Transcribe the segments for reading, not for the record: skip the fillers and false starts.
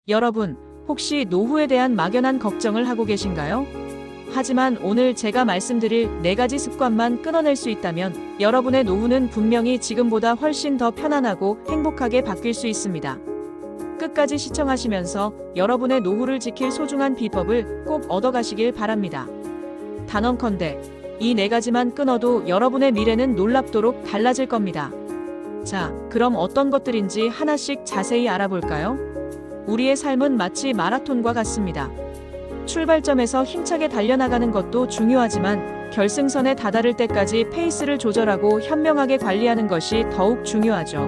여러분, 혹시 노후에 대한 막연한 걱정을 하고 계신가요? 하지만 오늘 제가 말씀드릴 4가지 습관만 끊어낼 수 있다면 여러분의 노후는 분명히 지금보다 훨씬 더 편안하고 행복하게 바뀔 수 있습니다. 끝까지 시청하시면서 여러분의 노후를 지킬 소중한 비법을 꼭 얻어가시길 바랍니다. 단언컨대 이 4가지만 끊어도 여러분의 미래는 놀랍도록 달라질 겁니다. 자, 그럼 어떤 것들인지 하나씩 자세히 알아볼까요? 우리의 삶은 마치 마라톤과 같습니다. 출발점에서 힘차게 달려나가는 것도 중요하지만 결승선에 다다를 때까지 페이스를 조절하고 현명하게 관리하는 것이 더욱 중요하죠.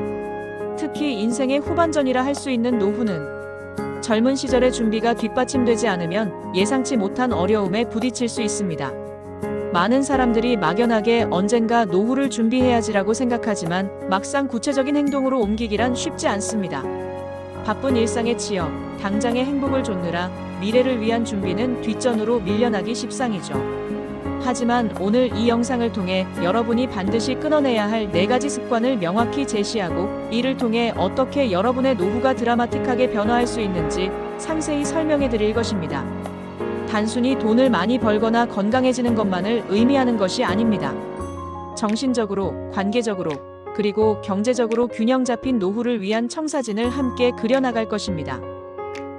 특히 인생의 후반전이라 할 수 있는 노후는 젊은 시절의 준비가 뒷받침되지 않으면 예상치 못한 어려움에 부딪힐 수 있습니다. 많은 사람들이 막연하게 언젠가 노후를 준비해야지라고 생각하지만 막상 구체적인 행동으로 옮기기란 쉽지 않습니다. 바쁜 일상에 치여 당장의 행복을 좇느라 미래를 위한 준비는 뒷전으로 밀려나기 십상이죠. 하지만 오늘 이 영상을 통해 여러분이 반드시 끊어내야 할 4가지 습관을 명확히 제시하고 이를 통해 어떻게 여러분의 노후가 드라마틱하게 변화할 수 있는지 상세히 설명해 드릴 것입니다. 단순히 돈을 많이 벌거나 건강해지는 것만을 의미하는 것이 아닙니다. 정신적으로, 관계적으로, 그리고 경제적으로 균형 잡힌 노후를 위한 청사진을 함께 그려나갈 것입니다.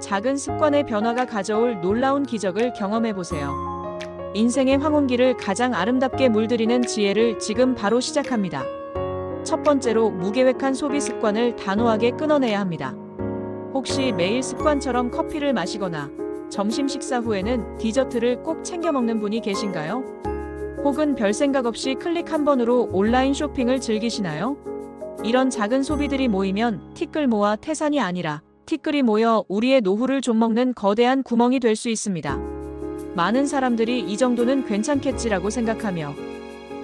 작은 습관의 변화가 가져올 놀라운 기적을 경험해보세요. 인생의 황혼기를 가장 아름답게 물들이는 지혜를 지금 바로 시작합니다. 첫 번째로 무계획한 소비 습관을 단호하게 끊어내야 합니다. 혹시 매일 습관처럼 커피를 마시거나 점심 식사 후에는 디저트를 꼭 챙겨 먹는 분이 계신가요? 혹은 별 생각 없이 클릭 한 번으로 온라인 쇼핑을 즐기시나요? 이런 작은 소비들이 모이면 티끌 모아 태산이 아니라 티끌이 모여 우리의 노후를 좀먹는 거대한 구멍이 될 수 있습니다. 많은 사람들이 이 정도는 괜찮겠지라고 생각하며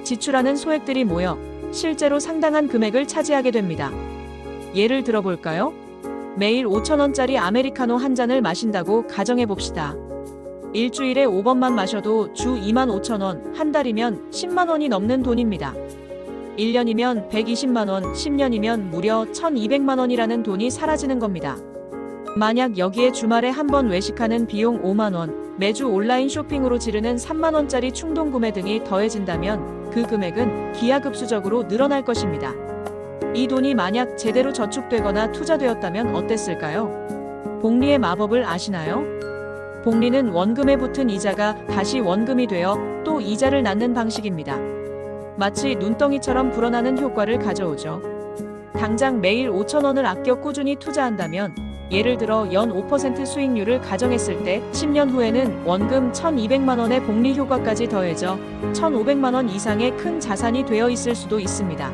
지출하는 소액들이 모여 실제로 상당한 금액을 차지하게 됩니다. 예를 들어볼까요? 매일 5,000원짜리 아메리카노 한 잔을 마신다고 가정해봅시다. 일주일에 5번만 마셔도 주 25,000원, 한 달이면 10만 원이 넘는 돈입니다. 1년이면 120만 원, 10년이면 무려 1,200만 원이라는 돈이 사라지는 겁니다. 만약 여기에 주말에 한 번 외식하는 비용 5만 원, 매주 온라인 쇼핑으로 지르는 3만 원짜리 충동 구매 등이 더해진다면 그 금액은 기하급수적으로 늘어날 것입니다. 이 돈이 만약 제대로 저축되거나 투자되었다면 어땠을까요? 복리의 마법을 아시나요? 복리는 원금에 붙은 이자가 다시 원금이 되어 또 이자를 낳는 방식입니다. 마치 눈덩이처럼 불어나는 효과를 가져오죠. 당장 매일 5,000원을 아껴 꾸준히 투자한다면 예를 들어 연 5% 수익률을 가정했을 때 10년 후에는 원금 1,200만 원의 복리 효과까지 더해져 1,500만 원 이상의 큰 자산이 되어 있을 수도 있습니다.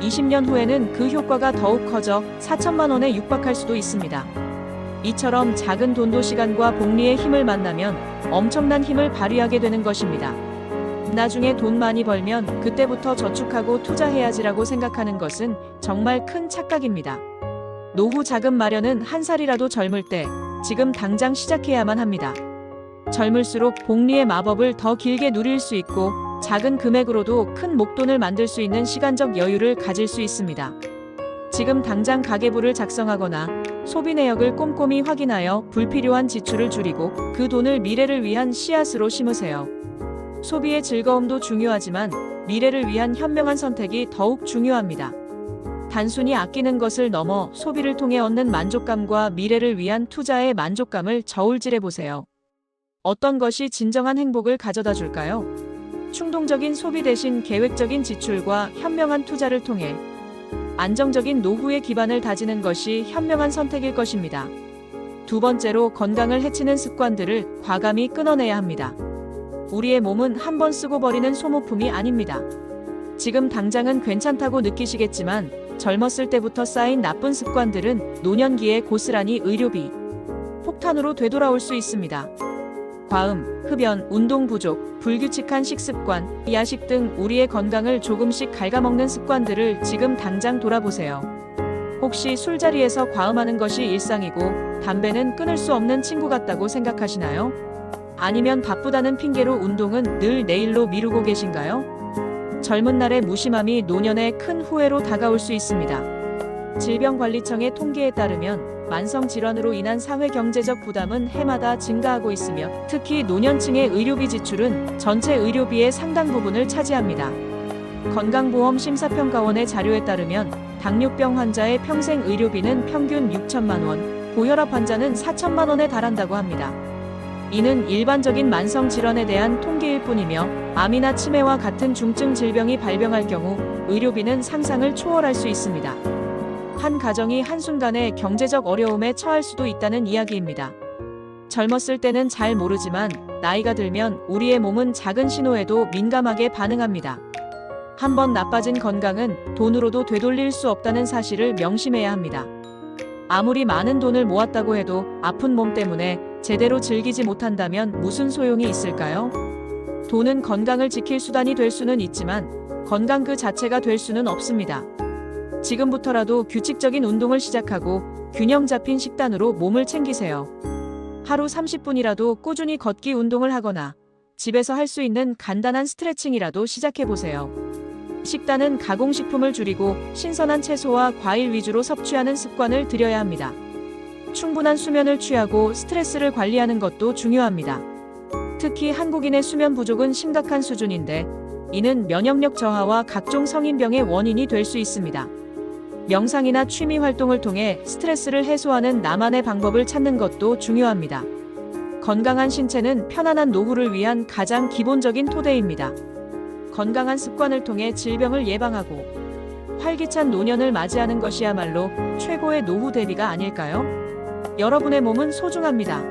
20년 후에는 그 효과가 더욱 커져 4천만 원에 육박할 수도 있습니다. 이처럼 작은 돈도 시간과 복리의 힘을 만나면 엄청난 힘을 발휘하게 되는 것입니다. 나중에 돈 많이 벌면 그때부터 저축하고 투자해야지라고 생각하는 것은 정말 큰 착각입니다. 노후 자금 마련은 한 살이라도 젊을 때 지금 당장 시작해야만 합니다. 젊을수록 복리의 마법을 더 길게 누릴 수 있고 작은 금액으로도 큰 목돈을 만들 수 있는 시간적 여유를 가질 수 있습니다. 지금 당장 가계부를 작성하거나 소비 내역을 꼼꼼히 확인하여 불필요한 지출을 줄이고 그 돈을 미래를 위한 씨앗으로 심으세요. 소비의 즐거움도 중요하지만 미래를 위한 현명한 선택이 더욱 중요합니다. 단순히 아끼는 것을 넘어 소비를 통해 얻는 만족감과 미래를 위한 투자의 만족감을 저울질해 보세요. 어떤 것이 진정한 행복을 가져다 줄까요? 충동적인 소비 대신 계획적인 지출과 현명한 투자를 통해 안정적인 노후의 기반을 다지는 것이 현명한 선택일 것입니다. 두 번째로 건강을 해치는 습관들을 과감히 끊어내야 합니다. 우리의 몸은 한 번 쓰고 버리는 소모품이 아닙니다. 지금 당장은 괜찮다고 느끼시겠지만 젊었을 때부터 쌓인 나쁜 습관들은 노년기에 고스란히 의료비, 폭탄으로 되돌아올 수 있습니다. 과음, 흡연, 운동 부족, 불규칙한 식습관, 야식 등 우리의 건강을 조금씩 갉아먹는 습관들을 지금 당장 돌아보세요. 혹시 술자리에서 과음하는 것이 일상이고 담배는 끊을 수 없는 친구 같다고 생각하시나요? 아니면 바쁘다는 핑계로 운동은 늘 내일로 미루고 계신가요? 젊은 날의 무심함이 노년의 큰 후회로 다가올 수 있습니다. 질병관리청의 통계에 따르면 만성 질환으로 인한 사회 경제적 부담은 해마다 증가하고 있으며 특히 노년층의 의료비 지출은 전체 의료비의 상당 부분을 차지합니다. 건강보험심사평가원의 자료에 따르면 당뇨병 환자의 평생 의료비는 평균 6천만 원, 고혈압 환자는 4천만 원에 달한다고 합니다. 이는 일반적인 만성 질환에 대한 통계일 뿐이며 암이나 치매와 같은 중증 질병이 발병할 경우 의료비는 상상을 초월할 수 있습니다. 한 가정이 한순간에 경제적 어려움에 처할 수도 있다는 이야기입니다. 젊었을 때는 잘 모르지만 나이가 들면 우리의 몸은 작은 신호에도 민감하게 반응합니다. 한번 나빠진 건강은 돈으로도 되돌릴 수 없다는 사실을 명심해야 합니다. 아무리 많은 돈을 모았다고 해도 아픈 몸 때문에 제대로 즐기지 못한다면 무슨 소용이 있을까요? 돈은 건강을 지킬 수단이 될 수는 있지만 건강 그 자체가 될 수는 없습니다. 지금부터라도 규칙적인 운동을 시작하고 균형 잡힌 식단으로 몸을 챙기세요. 하루 30분이라도 꾸준히 걷기 운동을 하거나 집에서 할 수 있는 간단한 스트레칭이라도 시작해보세요. 식단은 가공식품을 줄이고 신선한 채소와 과일 위주로 섭취하는 습관을 들여야 합니다. 충분한 수면을 취하고 스트레스를 관리하는 것도 중요합니다. 특히 한국인의 수면 부족은 심각한 수준인데 이는 면역력 저하와 각종 성인병의 원인이 될 수 있습니다. 명상이나 취미 활동을 통해 스트레스를 해소하는 나만의 방법을 찾는 것도 중요합니다. 건강한 신체는 편안한 노후를 위한 가장 기본적인 토대입니다. 건강한 습관을 통해 질병을 예방하고 활기찬 노년을 맞이하는 것이야말로 최고의 노후 대비가 아닐까요? 여러분의 몸은 소중합니다.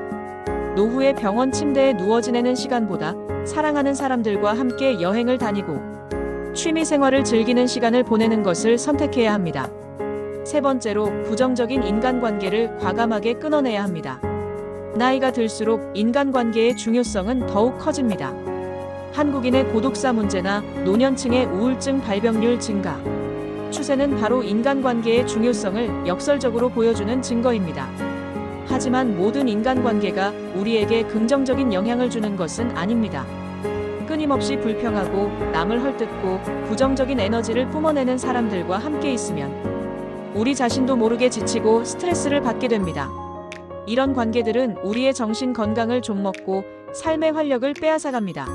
노후의 병원 침대에 누워 지내는 시간보다 사랑하는 사람들과 함께 여행을 다니고 취미 생활을 즐기는 시간을 보내는 것을 선택해야 합니다. 세 번째로 부정적인 인간관계를 과감하게 끊어내야 합니다. 나이가 들수록 인간관계의 중요성은 더욱 커집니다. 한국인의 고독사 문제나 노년층의 우울증 발병률 증가 추세는 바로 인간관계의 중요성을 역설적으로 보여주는 증거입니다. 하지만 모든 인간관계가 우리에게 긍정적인 영향을 주는 것은 아닙니다. 끊임없이 불평하고 남을 헐뜯고 부정적인 에너지를 뿜어내는 사람들과 함께 있으면 우리 자신도 모르게 지치고 스트레스를 받게 됩니다. 이런 관계들은 우리의 정신 건강을 좀먹고 삶의 활력을 빼앗아갑니다.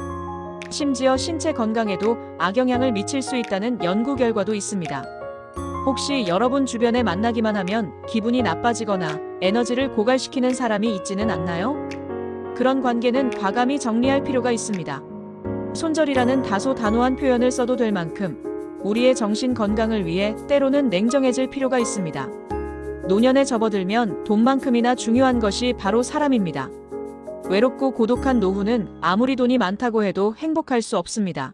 심지어 신체 건강에도 악영향을 미칠 수 있다는 연구 결과도 있습니다. 혹시 여러분 주변에 만나기만 하면 기분이 나빠지거나 에너지를 고갈시키는 사람이 있지는 않나요? 그런 관계는 과감히 정리할 필요가 있습니다. 손절이라는 다소 단호한 표현을 써도 될 만큼 우리의 정신 건강을 위해 때로는 냉정해질 필요가 있습니다. 노년에 접어들면 돈만큼이나 중요한 것이 바로 사람입니다. 외롭고 고독한 노후는 아무리 돈이 많다고 해도 행복할 수 없습니다.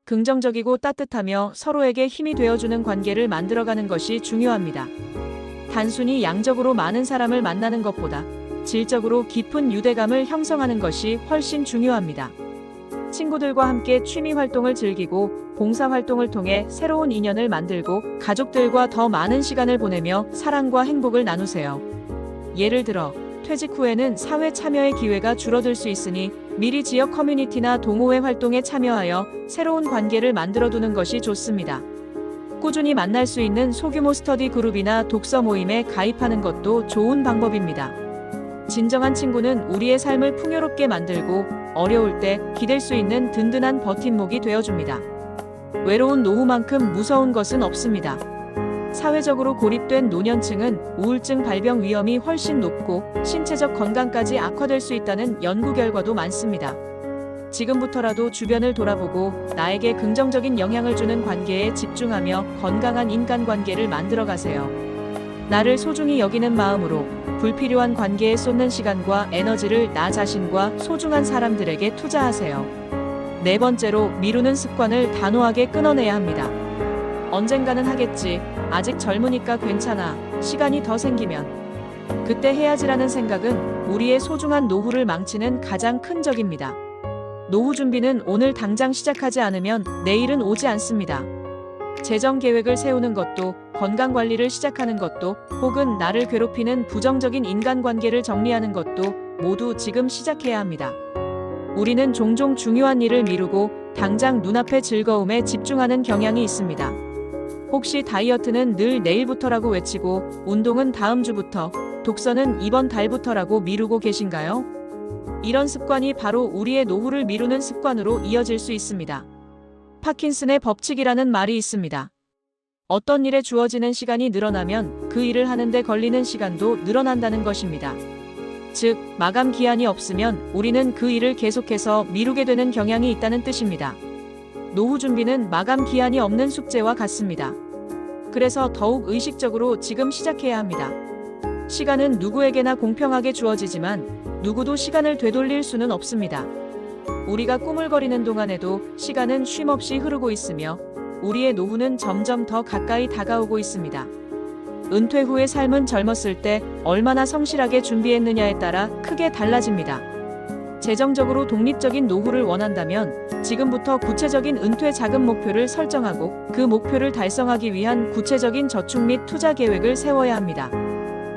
긍정적이고 따뜻하며 서로에게 힘이 되어주는 관계를 만들어가는 것이 중요합니다. 단순히 양적으로 많은 사람을 만나는 것보다 질적으로 깊은 유대감을 형성하는 것이 훨씬 중요합니다. 친구들과 함께 취미 활동을 즐기고 봉사 활동을 통해 새로운 인연을 만들고 가족들과 더 많은 시간을 보내며 사랑과 행복을 나누세요. 예를 들어 퇴직 후에는 사회 참여의 기회가 줄어들 수 있으니 미리 지역 커뮤니티나 동호회 활동에 참여하여 새로운 관계를 만들어두는 것이 좋습니다. 꾸준히 만날 수 있는 소규모 스터디 그룹이나 독서 모임에 가입하는 것도 좋은 방법입니다. 진정한 친구는 우리의 삶을 풍요롭게 만들고 어려울 때 기댈 수 있는 든든한 버팀목이 되어줍니다. 외로운 노후만큼 무서운 것은 없습니다. 사회적으로 고립된 노년층은 우울증 발병 위험이 훨씬 높고 신체적 건강까지 악화될 수 있다는 연구 결과도 많습니다. 지금부터라도 주변을 돌아보고 나에게 긍정적인 영향을 주는 관계에 집중하며 건강한 인간관계를 만들어가세요. 나를 소중히 여기는 마음으로 불필요한 관계에 쏟는 시간과 에너지를 나 자신과 소중한 사람들에게 투자하세요. 네 번째로 미루는 습관을 단호하게 끊어내야 합니다. 언젠가는 하겠지. 아직 젊으니까 괜찮아. 시간이 더 생기면. 그때 해야지라는 생각은 우리의 소중한 노후를 망치는 가장 큰 적입니다. 노후 준비는 오늘 당장 시작하지 않으면 내일은 오지 않습니다. 재정 계획을 세우는 것도, 건강 관리를 시작하는 것도, 혹은 나를 괴롭히는 부정적인 인간관계를 정리하는 것도 모두 지금 시작해야 합니다. 우리는 종종 중요한 일을 미루고 당장 눈앞의 즐거움에 집중하는 경향이 있습니다. 혹시 다이어트는 늘 내일부터라고 외치고 운동은 다음 주부터, 독서는 이번 달부터라고 미루고 계신가요? 이런 습관이 바로 우리의 노후를 미루는 습관으로 이어질 수 있습니다. 파킨슨의 법칙이라는 말이 있습니다. 어떤 일에 주어지는 시간이 늘어나면 그 일을 하는데 걸리는 시간도 늘어난다는 것입니다. 즉, 마감 기한이 없으면 우리는 그 일을 계속해서 미루게 되는 경향이 있다는 뜻입니다. 노후 준비는 마감 기한이 없는 숙제와 같습니다. 그래서 더욱 의식적으로 지금 시작해야 합니다. 시간은 누구에게나 공평하게 주어지지만 누구도 시간을 되돌릴 수는 없습니다. 우리가 꾸물거리는 동안에도 시간은 쉼없이 흐르고 있으며 우리의 노후는 점점 더 가까이 다가오고 있습니다. 은퇴 후의 삶은 젊었을 때 얼마나 성실하게 준비했느냐에 따라 크게 달라집니다. 재정적으로 독립적인 노후를 원한다면 지금부터 구체적인 은퇴 자금 목표를 설정하고 그 목표를 달성하기 위한 구체적인 저축 및 투자 계획을 세워야 합니다.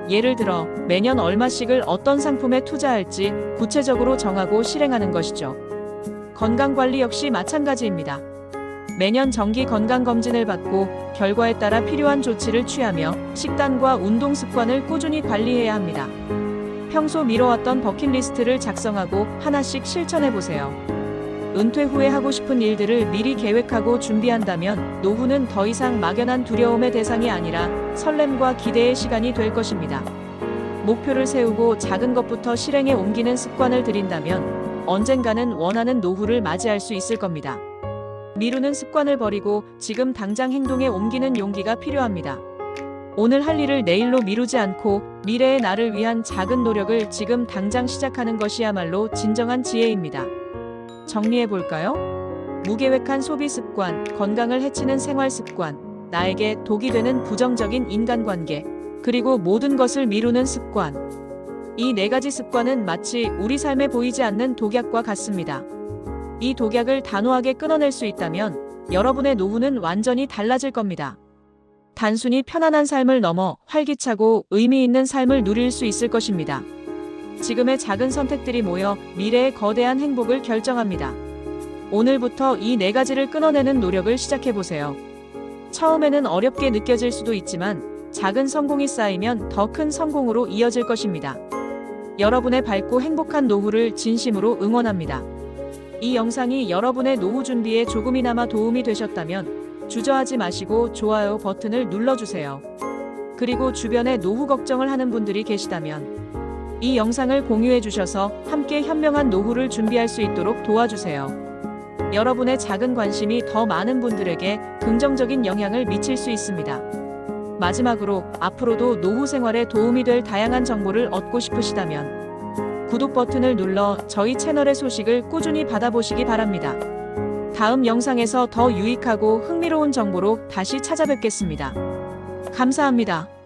예를 들어 매년 얼마씩을 어떤 상품에 투자할지 구체적으로 정하고 실행하는 것이죠. 건강관리 역시 마찬가지입니다. 매년 정기 건강검진을 받고 결과에 따라 필요한 조치를 취하며 식단과 운동 습관을 꾸준히 관리해야 합니다. 평소 미뤄왔던 버킷리스트를 작성하고 하나씩 실천해보세요. 은퇴 후에 하고 싶은 일들을 미리 계획하고 준비한다면 노후는 더 이상 막연한 두려움의 대상이 아니라 설렘과 기대의 시간이 될 것입니다. 목표를 세우고 작은 것부터 실행에 옮기는 습관을 들인다면 언젠가는 원하는 노후를 맞이할 수 있을 겁니다. 미루는 습관을 버리고 지금 당장 행동에 옮기는 용기가 필요합니다. 오늘 할 일을 내일로 미루지 않고 미래의 나를 위한 작은 노력을 지금 당장 시작하는 것이야말로 진정한 지혜입니다. 정리해볼까요? 무계획한 소비 습관, 건강을 해치는 생활 습관, 나에게 독이 되는 부정적인 인간관계, 그리고 모든 것을 미루는 습관. 이 4가지 습관은 마치 우리 삶에 보이지 않는 독약과 같습니다. 이 독약을 단호하게 끊어낼 수 있다면 여러분의 노후는 완전히 달라질 겁니다. 단순히 편안한 삶을 넘어 활기차고 의미 있는 삶을 누릴 수 있을 것입니다. 지금의 작은 선택들이 모여 미래의 거대한 행복을 결정합니다. 오늘부터 이 4가지를 끊어내는 노력을 시작해보세요. 처음에는 어렵게 느껴질 수도 있지만 작은 성공이 쌓이면 더 큰 성공으로 이어질 것입니다. 여러분의 밝고 행복한 노후를 진심으로 응원합니다. 이 영상이 여러분의 노후 준비에 조금이나마 도움이 되셨다면 주저하지 마시고 좋아요 버튼을 눌러주세요. 그리고 주변에 노후 걱정을 하는 분들이 계시다면 이 영상을 공유해 주셔서 함께 현명한 노후를 준비할 수 있도록 도와주세요. 여러분의 작은 관심이 더 많은 분들에게 긍정적인 영향을 미칠 수 있습니다. 마지막으로 앞으로도 노후 생활에 도움이 될 다양한 정보를 얻고 싶으시다면 구독 버튼을 눌러 저희 채널의 소식을 꾸준히 받아보시기 바랍니다. 다음 영상에서 더 유익하고 흥미로운 정보로 다시 찾아뵙겠습니다. 감사합니다.